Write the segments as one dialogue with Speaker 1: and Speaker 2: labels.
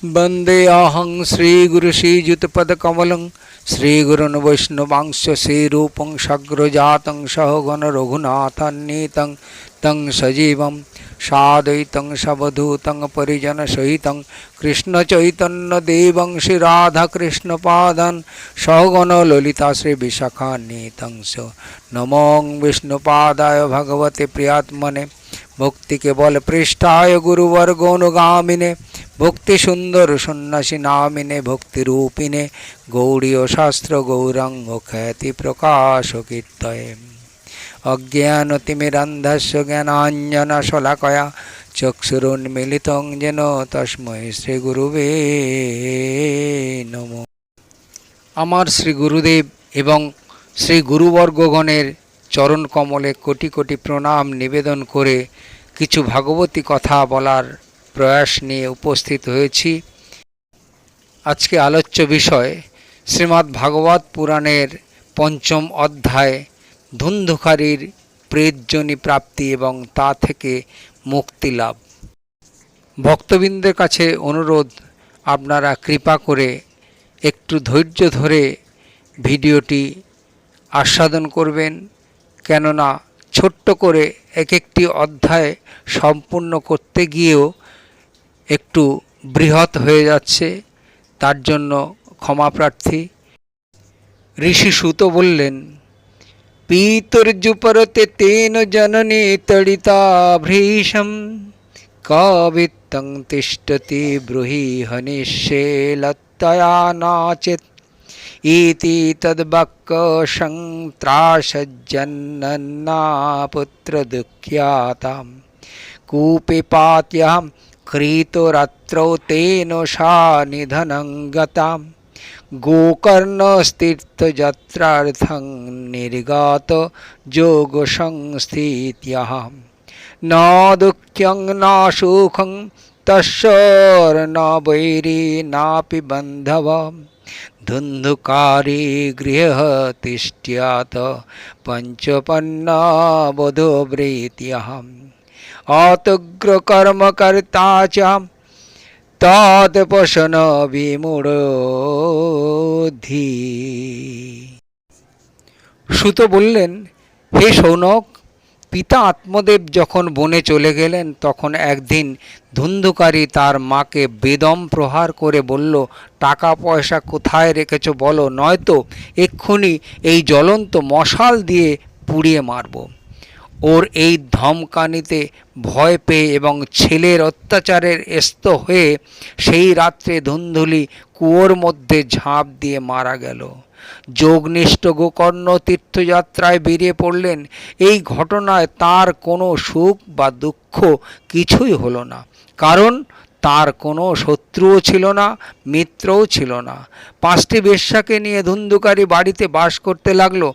Speaker 1: वन्देऽहं श्रीगुरुश्रीयुतपदकमलं श्रीगुरुन् वैष्णवांश्च श्रीरूपं सग्रजातं सहगण रघुनाथान्वितं तं सजीवं साद्वैतं सवधूतं परिजनसहितं कृष्णचैतन्यदेवं श्रीराधाकृष्णपादान् सहगण ललिता श्रीविशाखान्वितं च नमो विष्णुपादाय भगवते प्रियात्मने भक्ति केवल पृष्ठाय गुरुवर्गोनुगामिने भक्ति सुंदर सन्यासी नामिने भक्ति रूपिणे गौड़ीय शास्त्र गौरांग ख्याति प्रकाश कीर्तये अज्ञानतिमिरन्धस्य ज्ञानाञ्जनशलाकया चक्षुरुन्मीलितं येन तस्मै श्रीगुरुवे नमः। আমার শ্রী গুরুদেব এবং শ্রী গুরুবর্গগণের চরণ কমলে কোটি কোটি প্রণাম নিবেদন করে কিছু ভাগবতী কথা বলার প্রয়াস নিয়ে উপস্থিত হয়েছি। আজকে আলোচ্য বিষয় শ্রীমদ্ ভাগবত পুরাণের পঞ্চম অধ্যায় ধুন্ধুকারীর প্রেতজনি প্রাপ্তি এবং তা থেকে মুক্তি লাভ। ভক্তবৃন্দের কাছে অনুরোধ, আপনারা কৃপা করে একটু ধৈর্য ধরে ভিডিওটি আস্বাদন করবেন, কেননা ছোট্ট করে এক একটি অধ্যায় সম্পূর্ণ করতে গিয়েও একটু বৃহৎ হয়ে যাচ্ছে, তার জন্য ক্ষমা প্রার্থী। ঋষি সুত বললেন, পিতর্যুপরতে তেন জননী তড়িতা ভৃশম কাবিত্তং তিষ্ঠতি ব্রুহি হনিষ্যে লত্তয়া নাচেত ইতি তদ্বাক্য সংত্রাসজ্জন্নন্না পুত্র দুঃখ্যাতাম কূপে পাত্যাম কৃতরাত্রৌ তেন সা নিধনং গতাম গোকর্ণস্তীর্থযাত্রার্থং নির্গত যোগ সংস্থিত্যঃ ন দুঃখ্যং ন সুখং তস্যর ন বৈরী নাপি বান্ধবঃ ধুন্ধুকারী গৃহ তিষ্ঠ্যাৎ পঞ্চপন্না বোধোবৃত্যঃ অতগ্র কর্মকর্তা চ তৎপশন বিমূঢ়ধি। সুত বললেন, হে শৌনক, পিতা আত্মদেব যখন বনে চলে গেলেন তখন একদিন ধুন্ধুকারী তার মাকে বেদম প্রহার করে বলল, টাকা পয়সা কোথায় রেখেছ বলো, নয়তো এক্ষুনি এই জ্বলন্ত মশাল দিয়ে পুড়িয়ে মারব। ওর এই ধমকানিতে ভয় পেয়ে এবং ছেলের অত্যাচারের এস্ত হয়ে সেই রাত্রে ধুন্ধুলি কুয়োর মধ্যে ঝাঁপ দিয়ে মারা গেল। যোগনিষ্ঠ গোকর্ণ তীর্থযাত্রায় বেরিয়ে পড়লেন। এই ঘটনায় তার কোনো সুখ বা দুঃখ কিছুই হলো না, কারণ তার কোনো শত্রুও ছিল না, মিত্রও ছিল না। 5টি বেশ্যাকে নিয়ে ধুন্ধুকারী বাড়িতে বাস করতে লাগলো।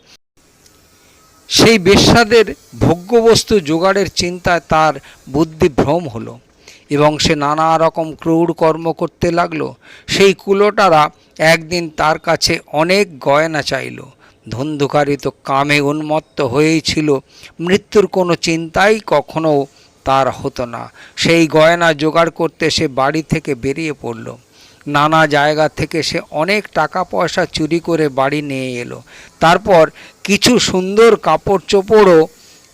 Speaker 1: সেই বেশ্যাদের ভোগ্যবস্তু জোগাড়ের চিন্তায় তার বুদ্ধি ভ্রম হলো এবং সে নানা রকম ক্রূর কর্ম করতে লাগলো। সেই কুলোটারা একদিন তার কাছে অনেক গয়না চাইল। ধুন্ধুকারী তো কামে উন্মত্ত হয়েই ছিল, মৃত্যুর কোনো চিন্তাই কখনো তার হতো না। সেই গয়না জোগাড় করতে সে বাড়ি থেকে বেরিয়ে পড়ল। নানা জায়গা থেকে সে অনেক টাকা পয়সা চুরি করে বাড়ি নিয়ে এলো। তারপর কিছু সুন্দর কাপড় চোপড়ও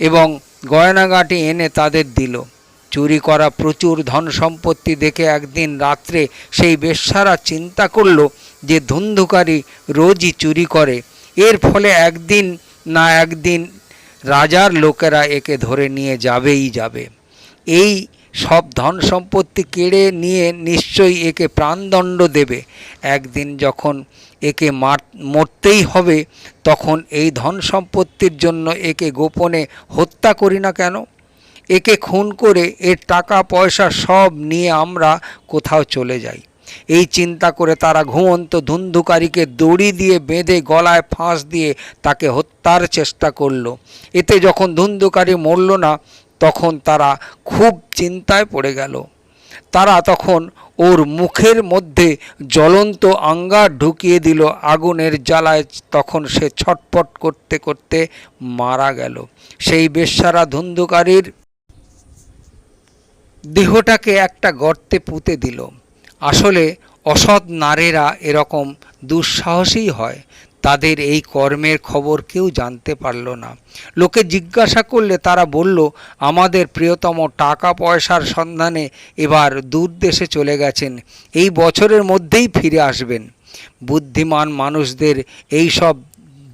Speaker 1: এবং গয়নাগাটি এনে তাদের দিল। চুরি করা প্রচুর ধন সম্পত্তি দেখে একদিন রাত্রে সেই বেশ্যারা চিন্তা করল যে ধুন্ধুকারী রোজই চুরি করে, এর ফলে একদিন না একদিন রাজার লোকেরা একে ধরে নিয়ে যাবেই যাবে। এই সব ধন সম্পত্তি কেড়ে নিয়ে নিশ্চয়ই একে প্রাণদণ্ড দেবে। একদিন যখন একে মরতেই হবে, তখন এই ধন সম্পত্তির জন্য একে গোপনে হত্যা করি না কেন? একে খুন করে এর টাকা পয়সা সব নিয়ে আমরা কোথাও চলে যাই। এই চিন্তা করে তারা ঘুমন্ত ধুন্ধুকারীকে দড়ি দিয়ে বেঁধে গলায় ফাঁস দিয়ে তাকে হত্যার চেষ্টা করল। এতে যখন ধুন্ধুকারী মরল না, তখন তারা খুব চিন্তায় পড়ে গেল। তারা তখন ওর মুখের মধ্যে জ্বলন্ত আঙ্গার ঢুকিয়ে দিল আগুনের জ্বালায়। তখন সে ছটফট করতে করতে মারা গেল। সেই বেশ্যারা ধুন্ধুকারীর দেহটাকে একটা গর্তে পুঁতে দিল আসলে অসৎ নারীরা এরকম দুঃসাহসী হয়। তাদের এই কর্মের খবর কেউ জানতে পারল না। লোকে জিজ্ঞাসা করলে তারা বলল, আমাদের প্রিয়তম টাকা পয়সার সন্ধানে এবার দূর দেশে চলে গেছেন, এই বছরের মধ্যেই ফিরে আসবেন। বুদ্ধিমান মানুষদের এই সব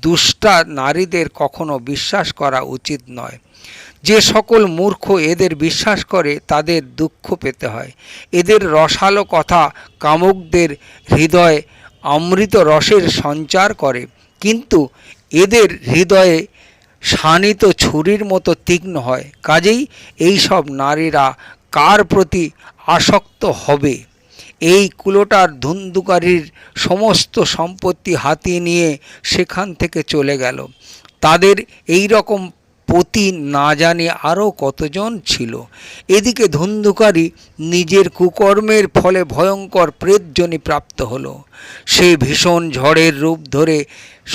Speaker 1: দুষ্টা নারীদের কখনো বিশ্বাস করা উচিত নয়। যে সকল মূর্খ এদের বিশ্বাস করে তাদের দুঃখ পেতে হয়। এদের রসালো কথা কামুকদের হৃদয়ে অমৃত রসের সঞ্চার করে, কিন্তু এদের হৃদয়ে শানিত ছুরির মতো তীক্ষ্ণ হয়। কাজেই এই সব নারীরা কার প্রতি আসক্ত হবে? এই কুলোটার ধুন্ধুকারীর সমস্ত সম্পত্তি হাতিয়ে নিয়ে সেখান থেকে চলে গেল। তাদের এই রকম পতি না জানি আরও কতজন ছিল। এদিকে ধুন্ধুকারী নিজের কুকর্মের ফলে ভয়ঙ্কর প্রেতজনি প্রাপ্ত হলো। সে ভীষণ ঝড়ের রূপ ধরে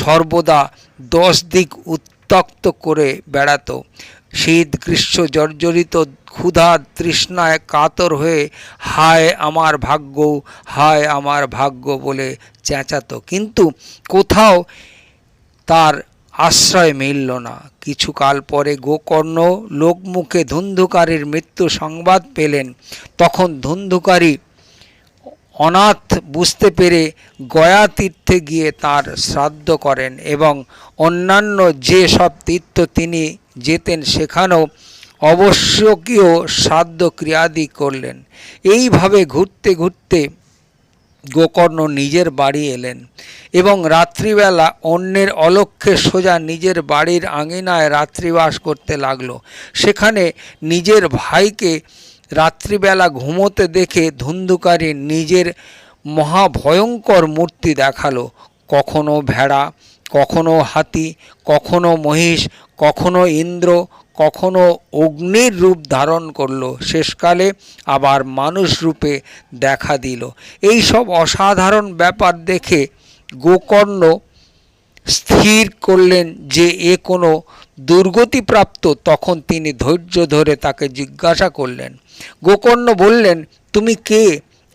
Speaker 1: সর্বদা 10 দিক উত্ত্যক্ত করে বেড়াতো। শীত গ্রীষ্ম জর্জরিত ক্ষুধা তৃষ্ণায় কাতর হয়ে হায় আমার ভাগ্য, হায় আমার ভাগ্য বলে চেঁচাতো, কিন্তু কোথাও তার আশ্রয় মিলল না। কিছুকাল পরে গোকর্ণ লোকমুখে ধুন্ধুকারীর মৃত্যু সংবাদ পেলেন। তখন ধুন্ধুকারী অনাথ বুঝতে পেরে গয়া তীর্থে গিয়ে তার শ্রাদ্ধ করেন এবং অন্যান্য যে সব তীর্থ তিনি যেতেন সেখানেও অবশ্যকীয় শ্রাদ্ধ ক্রিয়াদি করলেন। এইভাবে ঘুরতে ঘুরতে গোকর্ণ নিজের বাড়ি এলেন এবং রাত্রিবেলা অন্যের অলক্ষ্যে সোজা নিজের বাড়ির আঙিনায় রাত্রিবাস করতে লাগলো। সেখানে নিজের ভাইকে রাত্রিবেলা ঘুমোতে দেখে ধুন্ধুকারী নিজের মহাভয়ঙ্কর মূর্তি দেখালো। কখনো ভেড়া, কখনো হাতি, কখনো মহিষ, কখনো ইন্দ্র, কখনো অগ্নির রূপ ধারণ করল, শেষকালে আবার মানুষ রূপে দেখা দিল। এই সব অসাধারণ ব্যাপার দেখে গোকর্ণ স্থির করলেন যে এ কোনো দুর্গতিপ্রাপ্ত। তখন তিনি ধৈর্য ধরে তাকে জিজ্ঞাসা করলেন। গোকর্ণ বললেন, তুমি কে?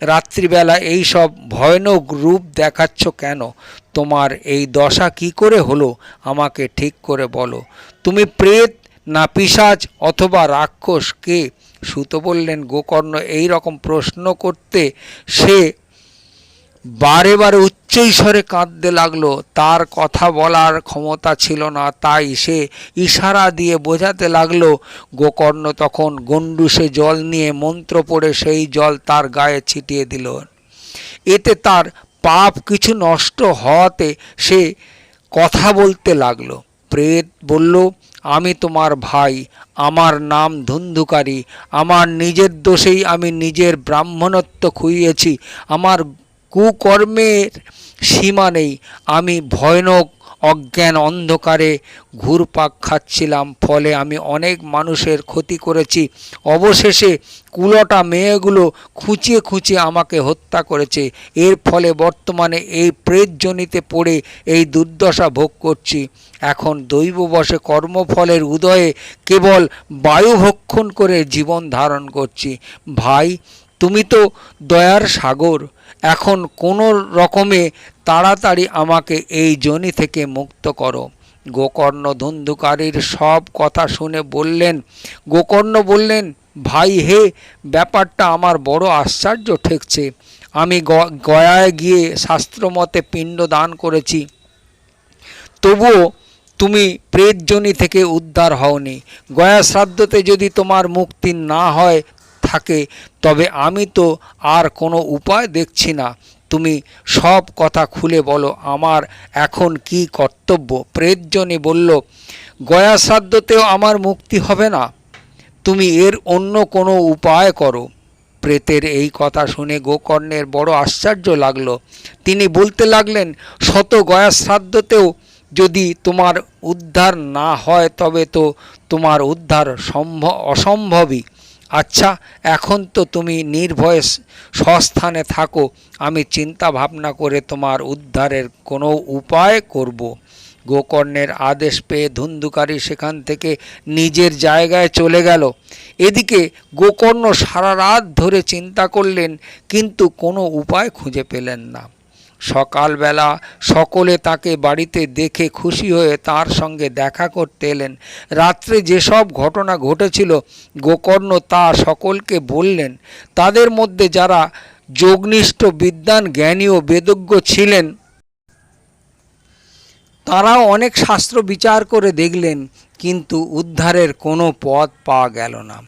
Speaker 1: রাত্রিবেলা এই সব ভয়ানক রূপ দেখাচ্ছ কেন? তোমার এই দশা কি করে হলো আমাকে ঠিক করে বলো। তুমি প্রেত না পিশাচ অথবা রাক্ষস, কে? সূত বললেন, গোকর্ণ এই রকম প্রশ্ন করতে সে বারে বারে উচ্চৈস্বরে কাঁদতে লাগলো। তার কথা বলার ক্ষমতা ছিল না, তাই সে ইশারা দিয়ে বোঝাতে লাগলো। গোকর্ণ তখন গণ্ডূষে জল নিয়ে মন্ত্র পড়ে সেই জল তার গায়ে ছিটিয়ে দিল। এতে তার পাপ কিছু নষ্ট হওয়াতে সে কথা বলতে লাগলো। প্রেত বলল, আমি তোমার ভাই, আমার নাম ধুন্ধুকারী। আমার নিজের দোষেই আমি নিজের ব্রাহ্মণত্ব খুইয়েছি। আমার কুকর্মের সীমা নেই। আমি ভয়ানক অজ্ঞান অন্ধকারে ঘুরপাক খাচ্ছিলাম, ফলে আমি অনেক মানুষের ক্ষতি করেছি। অবশেষে কুলটা মেয়েগুলো খুঁচিয়ে খুঁচিয়ে আমাকে হত্যা করেছে। এর ফলে বর্তমানে এই প্রেতজনিতে পড়ে এই দুর্দশা ভোগ করছি। এখন দৈববশে কর্মফলের উদয়ে কেবল বায়ু ভক্ষণ করে জীবন ধারণ করছি। ভাই, তুমি তো দয়ার সাগর, এখন কোনো রকমে তাড়াতাড়ি আমাকে এই যোনি থেকে মুক্ত করো। গোকর্ণ ধুন্ধুকারীর সব কথা শুনে গোকর্ণ বললেন, ভাই হে, ব্যাপারটা আমার বড় আশ্চর্য ঠেকছে। আমি গয়ায় গিয়ে শাস্ত্রমতে পিণ্ড দান করেছি, তবুও তুমি প্রেতজনি থেকে উদ্ধার হওনি। গয়া শ্রাদ্ধতে যদি তোমার মুক্তি না হয় থাকে, তবে আমি তো আর কোনো উপায় দেখছি না। তুমি সব কথা খুলে বলো, আমার এখন কি কর্তব্য? প্রেতজনি বলল, গয়া শ্রাদ্ধতেও আমার মুক্তি হবে না, তুমি এর অন্য কোনো উপায় করো। প্রেতের এই কথা শুনে গোকর্ণের বড় আশ্চর্য লাগলো। তিনি বলতে লাগলেন, শত গয়া শ্রাদ্ধতেও যদি তোমার উদ্ধার না হয় তবে তো তোমার উদ্ধার অসম্ভবই। আচ্ছা, এখন তো তুমি নির্ভয়ে স্বস্থানে থাকো, আমি চিন্তা ভাবনা করে তোমার উদ্ধারের কোনো উপায় করব। গোকর্ণের আদেশ পেয়ে ধুন্ধুকারী সেখান থেকে নিজের জায়গায় চলে গেল। এদিকে গোকর্ণ সারা রাত ধরে চিন্তা করলেন, কিন্তু কোনো উপায় খুঁজে পেলেন না। সকালবেলা সকলে তাকে বাড়িতে দেখে খুশি হয়ে তার সঙ্গে দেখা করতে এলেন। রাত্রে যেসব ঘটনা ঘটেছিল গোকর্ণ তা সকলকে বললেন। তাদের মধ্যে যারা যোগনিষ্ঠ বিদ্বান জ্ঞানী ও বেদজ্ঞ ছিলেন তারাও অনেক শাস্ত্র বিচার করে দেখলেন, কিন্তু উদ্ধারের কোনো পথ পাওয়া গেল না।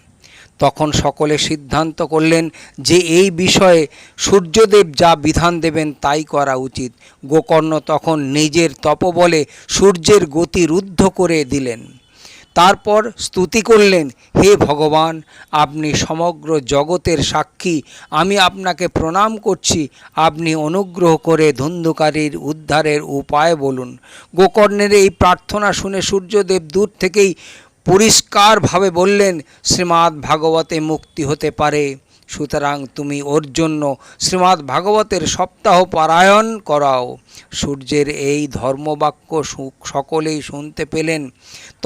Speaker 1: তখন সকলে সিদ্ধান্ত করলেন যে এই বিষয়ে সূর্যদেব যা বিধান দেবেন তাই করা উচিত। গোকর্ণ তখন নিজের তপবলে সূর্যের গতি রুদ্ধ করে দিলেন। তারপর স্তুতি করলেন, হে ভগবান, আপনি সমগ্র জগতের সাক্ষী, আমি আপনাকে প্রণাম করছি। আপনি অনুগ্রহ করে ধুন্ধুকারীর উদ্ধারের উপায় বলুন। গোকর্ণের এই প্রার্থনা শুনে সূর্যদেব দূর থেকেই পরিষ্কারভাবে বললেন, শ্রীমদ্ ভাগবতে মুক্তি হতে পারে, সুতরাং তুমি ওর জন্য শ্রীমদ্ ভাগবতের সপ্তাহ পারায়ণ করাও। সূর্যের এই ধর্মবাক্য সকলেই শুনতে পেলেন।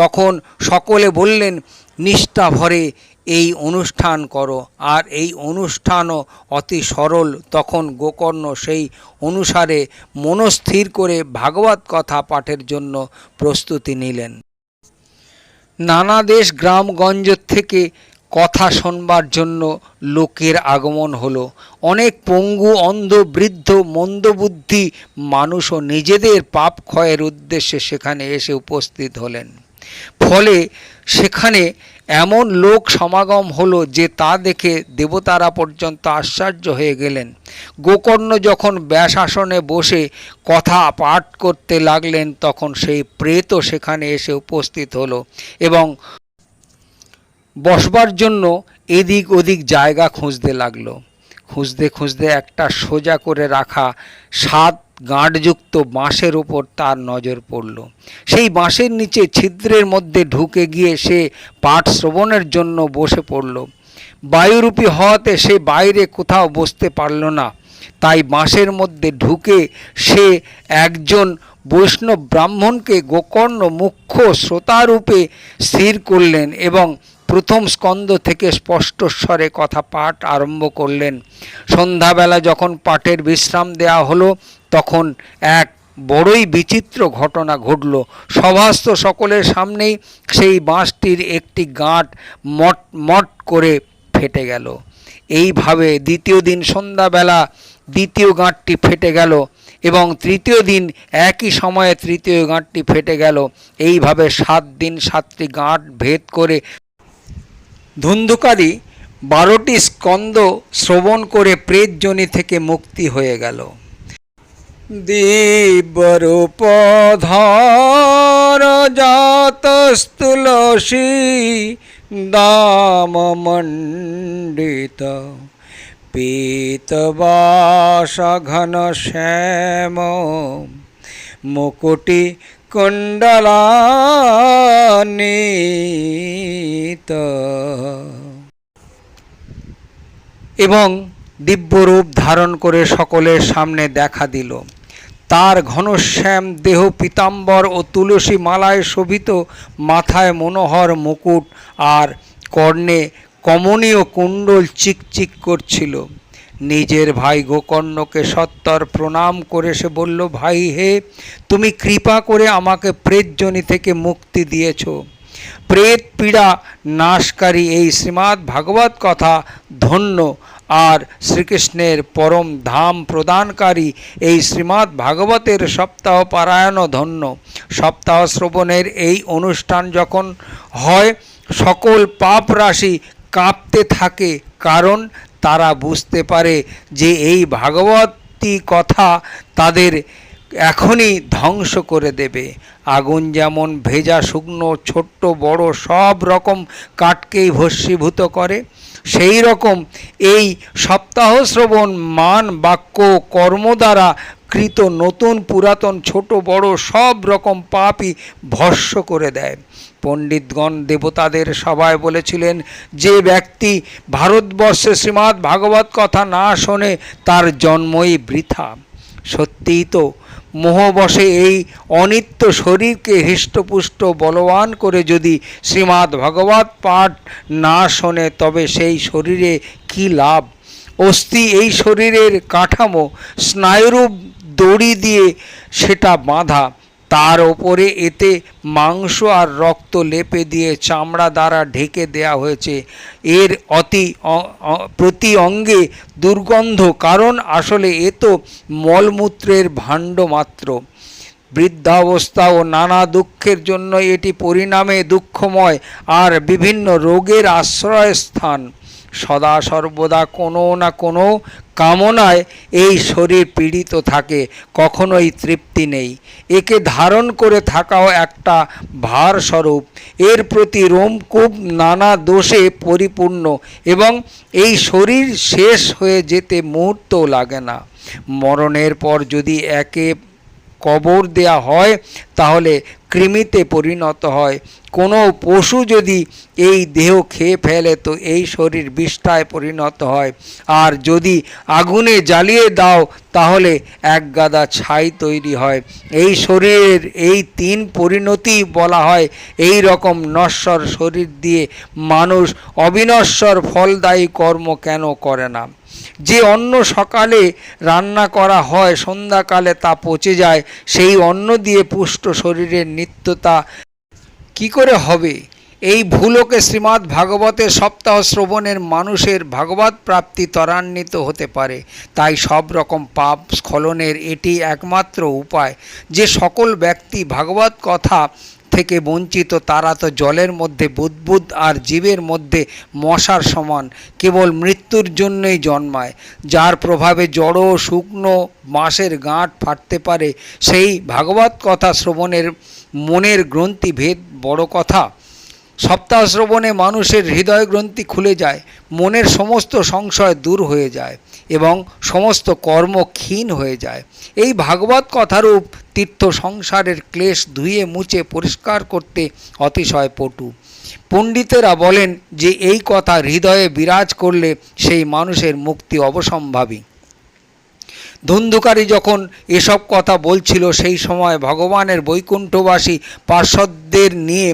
Speaker 1: তখন সকলে বললেন, নিষ্ঠা ভরে এই অনুষ্ঠান করো। আর এই অনুষ্ঠানও অতি সরল। তখন গোকর্ণ সেই অনুসারে মনস্থির করে ভাগবত কথা পাঠের জন্য প্রস্তুতি নিলেন। নানা দেশ গ্রামগঞ্জ থেকে কথা শোনবার জন্য লোকের আগমন হলো। অনেক পঙ্গু, অন্ধ, বৃদ্ধ, মন্দবুদ্ধি মানুষও নিজেদের পাপ ক্ষয়ের উদ্দেশ্যে সেখানে এসে উপস্থিত হলেন। ফলে সেখানে এমন লোক সমাগম হলো যে তা দেখে দেবতারা পর্যন্ত আশ্চর্য হয়ে গেলেন। গোকর্ণ যখন ব্যাসাসনে বসে কথা পাঠ করতে লাগলেন তখন সেই প্রেতও সেখানে এসে উপস্থিত হলো এবং বসবার জন্য এদিক ওদিক জায়গা খুঁজতে লাগলো। খুঁজতে খুঁজতে একটা সোজা করে রাখা 7 গাঁটযুক্ত বাঁশের ওপর তার নজর পড়ল। সেই বাঁশের নিচে ছিদ্রের মধ্যে ঢুকে গিয়ে সে পাঠ শ্রবণের জন্য বসে পড়ল। বায়ুরূপী হওয়াতে সে বাইরে কোথাও বসতে পারল না। তাই বাঁশের মধ্যে ঢুকে সে একজন বৈষ্ণব ব্রাহ্মণকে গোকর্ণ মুখ্য শ্রোতারূপে স্থির করলেন এবং প্রথম স্কন্ধ থেকে স্পষ্ট স্বরে কথা পাঠ আরম্ভ করলেন। সন্ধ্যাবেলা যখন পাঠের বিশ্রাম দেওয়া হলো তখন এক বড়ই বিচিত্র ঘটনা ঘটল। সভাস্থ সকলের সামনেই সেই বাঁশটির একটি গাঁট মট করে ফেটে গেল। এইভাবে দ্বিতীয় দিন সন্ধ্যাবেলা দ্বিতীয় গাঁটটি ফেটে গেল এবং তৃতীয় দিন একই সময়ে তৃতীয় গাঁটটি ফেটে গেল। এইভাবে 7 দিন 7টি গাঁট ভেদ করে ধুন্ধুকারী 12টি স্কন্ধ শ্রবণ করে প্রেতযোনি থেকে মুক্তি হয়ে গেল। দিব্যরূপধর জাতস্তুলসী দামমণ্ডিত পীতবাস ঘনশ্যাম মুকুটি কুণ্ডলান্বিত এবং দিব্যরূপ ধারণ করে সকলের সামনে দেখা দিল। তার ঘনশ্যাম দেহ পীতাম্বর ও তুলসী মালায় শোভিত, মাথায় মনোহর মুকুট আর কর্ণে কমনীয় কুণ্ডল চিকচিক করছিল। নিজের ভাই গোকর্ণকে সত্বর প্রণাম করে সে বলল, ভাই হে, তুমি কৃপা করে আমাকে প্রেতযোনি থেকে মুক্তি দিয়েছ। প্রেত পীড়া নাশকারী এই শ্রীমদ্ ভাগবত কথা ধন্য, আর শ্রীকৃষ্ণের পরম ধাম প্রদানকারী এই শ্রীমদ্ ভাগবতের সপ্তাহ পারায়ণ ধন্য। সপ্তাহ শ্রবণের এই অনুষ্ঠান যখন হয় সকল পাপ রাশি কাঁপতে থাকে, কারণ তারা বুঝতে পারে যে এই ভাগবতী কথা তাদের এখনই ধ্বংস করে দেবে। আগুন যেমন ভেজা শুকনো ছোট্ট বড় সব রকম কাঠকেই ভস্মীভূত করে, সেই রকম এই সপ্তাহ শ্রবণ মান বাক্য কর্ম দ্বারা কৃত নতুন পুরাতন ছোট বড় সব রকম পাপই ভস্ম করে দেয়। পণ্ডিতগণ দেবতাদের সভায় বলেছিলেন, যে ব্যক্তি ভারতবর্ষে শ্রীমদ্ ভাগবত কথা না শোনে তার জন্মই বৃথা। সত্যিই তো মোহবশে এই অনিত্য শরীরকে হৃষ্টপুষ্ট বলবান করে যদি শ্রীমদ্ ভাগবত পাঠ না শোনে তবে সেই শরীরে কী লাভ? অস্থি এই শরীরের কাঠামো, স্নায়ুরূপ দড়ি দিয়ে সেটা বাঁধা, তার ওপরে এতে মাংস আর রক্ত লেপে দিয়ে চামড়া দ্বারা ঢেকে দেয়া হয়েছে। এর প্রতি অঙ্গে দুর্গন্ধ, কারণ আসলে এ তো মলমূত্রের ভাণ্ড মাত্র। বৃদ্ধাবস্থা ও নানা দুঃখের জন্য এটি পরিণামে দুঃখময় আর বিভিন্ন রোগের আশ্রয়স্থান। সদা সর্বদা কোনো না কোনো কামনায় এই শরীর পীড়িত থাকে, কখনোই তৃপ্তি নেই। একে ধারণ করে থাকাও একটা ভারস্বরূপ। এর প্রতি রোমকূপ নানা দোষে পরিপূর্ণ এবং এই শরীর শেষ হয়ে যেতে মুহূর্তও লাগে না। মরণের পর যদি একে কবর দেয়া হয় তাহলে কৃমিতে পরিণত হয়। কোনো পশু যদি এই দেহ খেয়ে ফেলে তো এই শরীর বিষ্ঠায় পরিণত হয়, আর যদি আগুনে জ্বালিয়ে দাও তাহলে এক গাদা ছাই তৈরি হয়। এই শরীরের এই তিন পরিণতি বলা হয়। এই রকম নশ্বর শরীর দিয়ে মানুষ অবিনশ্বর ফলদায়ী কর্ম কেন করে না? যে অন্ন সকালে রান্না করা হয় সন্ধ্যাকালে তা পচে যায়, সেই অন্ন দিয়ে পুষ্ট শরীরের নিত্যতা কি করে হবে? এই ভুলোকে শ্রীমদ্ ভাগবতের সপ্তাহ শ্রবণের মানুষের ভাগবত প্রাপ্তি ত্বরান্বিত হতে পারে। তাই সব রকম পাপ স্খলনের এটি একমাত্র উপায়। যে সকল ব্যক্তি ভাগবত কথা থেকে বঞ্চিত তারা তো জলের মধ্যে বুদ্বুদ আর জীবের মধ্যে মশার সমান, কেবল মৃত্যুর জন্যই জন্মায়। যার প্রভাবে জড় শুকনো বাঁশের গাঁট ফাটতে পারে, সেই ভাগবত কথা শ্রবণের মনের গ্রন্থি ভেদ বড় কথা। সপ্তাহ শ্রবণে মানুষের হৃদয় গ্রন্থি খুলে যায়, মনের সমস্ত সংশয় দূর হয়ে যায় এবং সমস্ত কর্ম ক্ষীণ হয়ে যায়। এই ভাগবত কথারূপ তীর্থ সংসারের ক্লেশ ধুয়ে মুছে পরিষ্কার করতে অতিশয় পটু। পণ্ডিতেরা বলেন যে এই কথা হৃদয়ে বিরাজ করলে সেই মানুষের মুক্তি অবশ্যম্ভাবী। ধুন্ধুকারী যখন এসব কথা বলছিল সেই সময় ভগবানের বৈকুণ্ঠবাসী পার্শ্বদের নিয়ে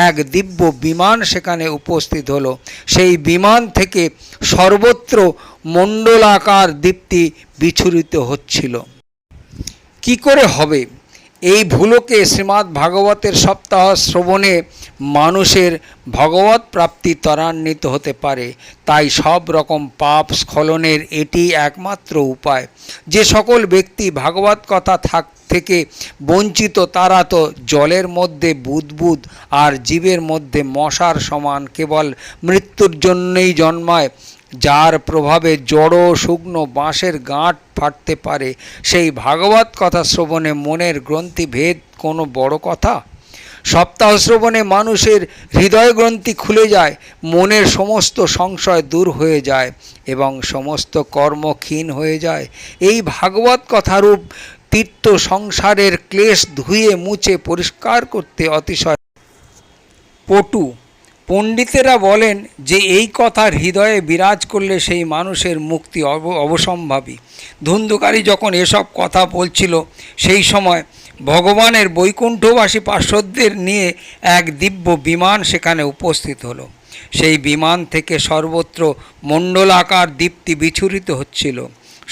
Speaker 1: এক দিব্য বিমান সেখানে উপস্থিত হলো। সেই বিমান থেকে সর্বত্র মণ্ডলাকার দীপ্তি বিচ্ছুরিত হচ্ছিল। কি করে হবে? এই ভুলোকে শ্রীমদ্ ভাগবতের সপ্তাহ শ্রবণে মানুষের ভগবত প্রাপ্তি ত্বরান্বিত হতে পারে। তাই সব রকম পাপ স্খলনের এটি একমাত্র উপায়। যে সকল ব্যক্তি ভাগবত কথা থেকে বঞ্চিত তারা তো জলের মধ্যে বুদ্বুদ আর জীবের মধ্যে মশার সমান, কেবল মৃত্যুর জন্যই জন্মায়। যার প্রভাবে জড় শুকনো বাঁশের গাঁট ফাটতে পারে, সেই ভাগবত কথা শ্রবণে মনের গ্রন্থি ভেদ কোনো বড় কথা? সপ্তাহ শ্রবণে মানুষের হৃদয় গ্রন্থি খুলে যায়, মনের সমস্ত সংশয় দূর হয়ে যায় এবং সমস্ত কর্ম ক্ষীণ হয়ে যায়। এই ভাগবত কথারূপ তীর্থ সংসারের ক্লেশ ধুয়ে মুছে পরিষ্কার করতে অতিশয় পটু। পণ্ডিতেরা বলেন যে এই কথা হৃদয়ে বিরাজ করলে সেই মানুষের মুক্তি অবশ্যম্ভাবী। ধুন্ধুকারী যখন এসব কথা বলছিল সেই সময় ভগবানের বৈকুণ্ঠবাসী পার্শ্বদের নিয়ে এক দিব্য বিমান সেখানে উপস্থিত হলো। সেই বিমান থেকে সর্বত্র মণ্ডলাকার দীপ্তি বিচ্ছুরিত হচ্ছিল।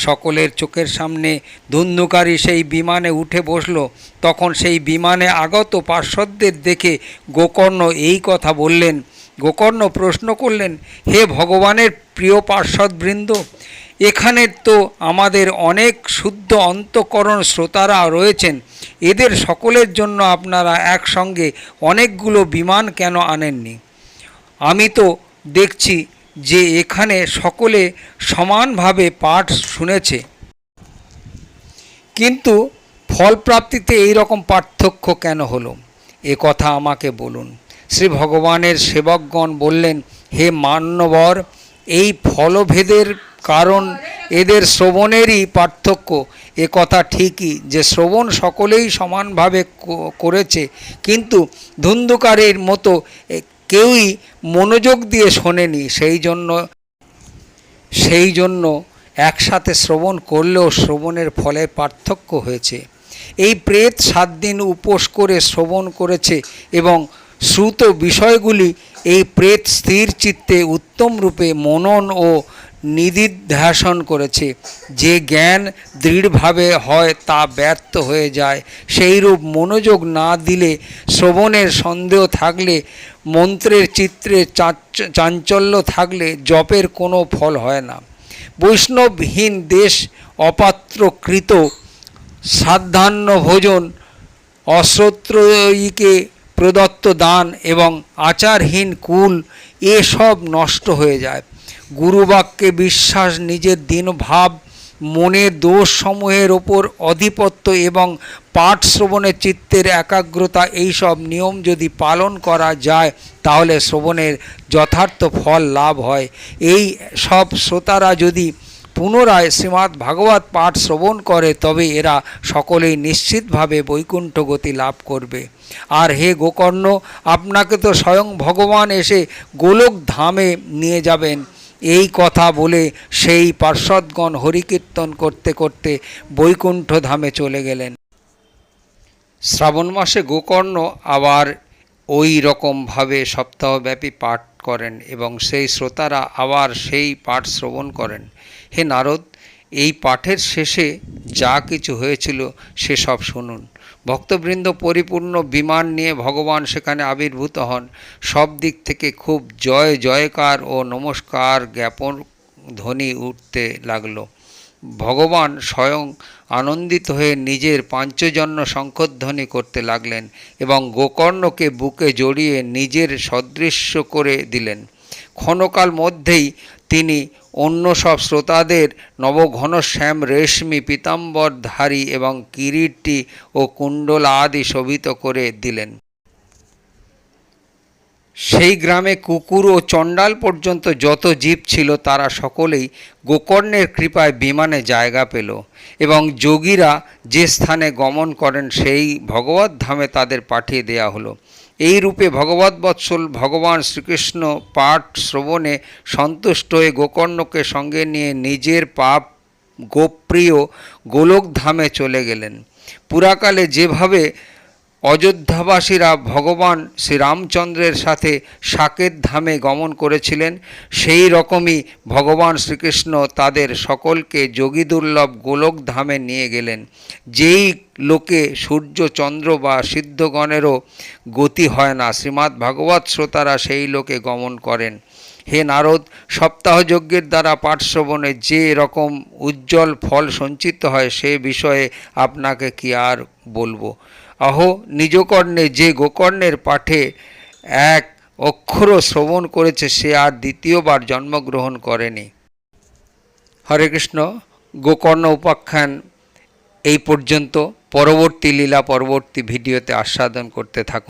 Speaker 1: সকলের চোখের সামনে ধুন্ধুকারী সেই বিমানে উঠে বসল। তখন সেই বিমানে আগত পার্শ্বদের দেখে গোকর্ণ এই কথা বললেন। গোকর্ণ প্রশ্ন করলেন, হে ভগবানের প্রিয় পার্শ্বদবৃন্দ, এখানে তো আমাদের অনেক শুদ্ধ অন্তঃকরণ শ্রোতারা রয়েছেন, এদের সকলের জন্য আপনারা একসঙ্গে অনেকগুলো বিমান কেন আনেননি? আমি তো দেখছি যে এখানে সকলে সমানভাবে পাঠ শুনেছে, কিন্তু ফলপ্রাপ্তিতে এই রকম পার্থক্য কেন হলো? এ কথা আমাকে বলুন। শ্রী ভগবানের সেবকগণ বললেন, হে মান্যবর, এই ফলভেদের কারণ এদের শ্রবণেরই পার্থক্য। এ কথা ঠিকই যে শ্রবণ সকলেই সমানভাবে করেছে, কিন্তু ধুন্ধুকারীর মতো কেউই মনোযোগ দিয়ে শোনেনি। সেই জন্য একসাথে শ্রবণ করলেও শ্রবণের ফলে পার্থক্য হয়েছে। এই প্রেত 7 দিন উপোস করে শ্রবণ করেছে এবং শ্রুত বিষয়গুলি এই প্রেত স্থির চিত্তে উত্তম রূপে মনন ও নিদিধ্যাসন করেছে। যে জ্ঞান দৃঢ়ভাবে হয় তা ব্যর্থ হয়ে যায়। সেইরূপ মনোযোগ না দিলে, শ্রবণের সন্দেহ থাকলে, মন্ত্রের চিত্রে চাঞ্চল্য থাকলে জপের কোনো ফল হয় না। বৈষ্ণবহীন দেশ, অপাত্রকৃত শ্রাদ্ধান্ন ভোজন, অশ্রোত্রয়ীকে প্রদত্ত দান এবং আচারহীন কুল, এসব নষ্ট হয়ে যায়। গুরুবাক্যে বিশ্বাস, নিজের দীনভাব, মনের দোষসমূহের ওপর আধিপত্য এবং পাঠ শ্রবণের চিত্তের একাগ্রতা, এইসব নিয়ম যদি পালন করা যায় তাহলে শ্রবণের যথার্থ ফল লাভ হয়। এই সব শ্রোতারা যদি পুনরায় শ্রীমদ্ ভাগবত পাঠ শ্রবণ করে তবে এরা সকলেই নিশ্চিতভাবে বৈকুণ্ঠ গতি লাভ করবে। আর হে গোকর্ণ, আপনাকে তো স্বয়ং ভগবান এসে গোলক ধামে নিয়ে যাবেন। এই কথা বলে সেই পার্ষদগণ হরিকীর্তন করতে করতে বৈকুণ্ঠ ধামে চলে গেলেন। শ্রাবণ মাসে গোকর্ণ আবার ওই রকমভাবে সপ্তাহব্যাপী পাঠ করেন এবং সেই শ্রোতারা আবার সেই পাঠ শ্রবণ করেন। হে নারদ, এই পাঠের শেষে যা কিছু হয়েছিল সেসব শুনুন। ভক্তবৃন্দ পরিপূর্ণ বিমান নিয়ে ভগবান সেখানে আবির্ভূত হন। সব দিক থেকে খুব জয় জয়কার ও নমস্কার জ্ঞাপন ধ্বনি উঠতে লাগলো। ভগবান স্বয়ং আনন্দিত হয়ে নিজের পাঞ্চজন্য শঙ্খধ্বনি করতে লাগলেন এবং গোকর্ণকে বুকে জড়িয়ে নিজের সদৃশ্য করে দিলেন। ক্ষণকাল মধ্যেই তিনি অন্য সব শ্রোতাদের নবঘনশ্যাম রেশমি পীতাম্বরধারী এবং কিরীটি ও কুণ্ডলা আদি শোভিত করে দিলেন। সেই গ্রামে কুকুর ও চণ্ডাল পর্যন্ত যত জীব ছিল তারা সকলেই গোকর্ণের কৃপায় বিমানে জায়গা পেল এবং যোগীরা যে স্থানে গমন করেন সেই ভগবত ধামে তাদের পাঠিয়ে দেয়া হলো। এই রূপে ভগবৎবৎসল ভগবান শ্রীকৃষ্ণ পাঠ শ্রবণে সন্তুষ্ট হয়ে গোকর্ণকে সঙ্গে নিয়ে নিজের পাপ গোপ্রিয় গোলকধামে চলে গেলেন। পুরাকালে যেভাবে অযোধ্যাবাসীরা ভগবান শ্রীরামচন্দ্রের সাথে সাকেত ধামে গমন করেছিলেন, সেই রকমই ভগবান শ্রীকৃষ্ণ তাদের সকলকে যোগীদুর্লভ গোলক ধামে নিয়ে গেলেন। যেই লোকে সূর্য চন্দ্র বা সিদ্ধগণেরও গতি হয় না, শ্রীমদ্ ভাগবত শ্রোতারা সেই লোকে গমন করেন। হে নারদ, সপ্তাহ যজ্ঞের দ্বারা পাঠ শ্রবণে যে রকম উজ্জ্বল ফল সঞ্চিত হয় সে বিষয়ে আপনাকে কি আর বলবো। আহো, নিজকর্ণে যে গোকর্ণের পাঠে এক অক্ষর শ্রবণ করেছে সে আর দ্বিতীয়বার জন্মগ্রহণ করেনি। হরে কৃষ্ণ। গোকর্ণ উপাখ্যান এই পর্যন্ত। পরবর্তী লীলা পরবর্তী ভিডিওতে আস্বাদন করতে থাকুন।